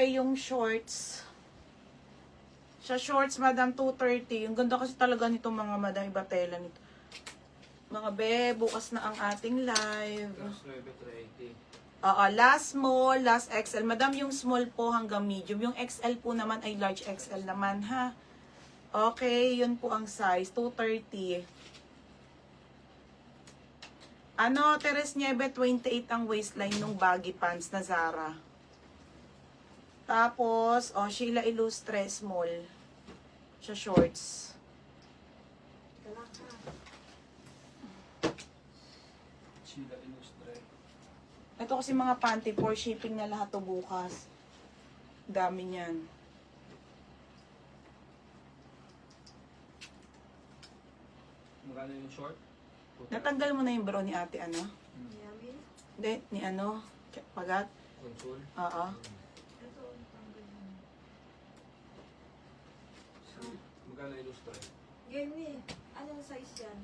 Okay, yung shorts. Sa shorts, madam, 230. Yung ganda kasi talaga nitong mga madam, iba tela nito. Mga be, bukas na ang ating live. Last 9:30. Oo, last small, last XL. Madam, yung small po hanggang medium. Yung XL po naman ay large XL naman, ha? Okay, yun po ang size. 230. Ano, Teres Nieve, 28 ang waistline nung baggy pants na Zara. Tapos, Sheila Illustre, small. Sa shorts. Sheila Illustre. Ito kasi mga panty for shipping na lahat to bukas. Dami niyan. Magkano yung short? Natanggal mo na yung bro ni ate, ano? Yummy. Hindi, ni ano? Pagat? Consul? Oo. Ito, tanggal mo. Magkano Illustre? Game ni. Anong size yan?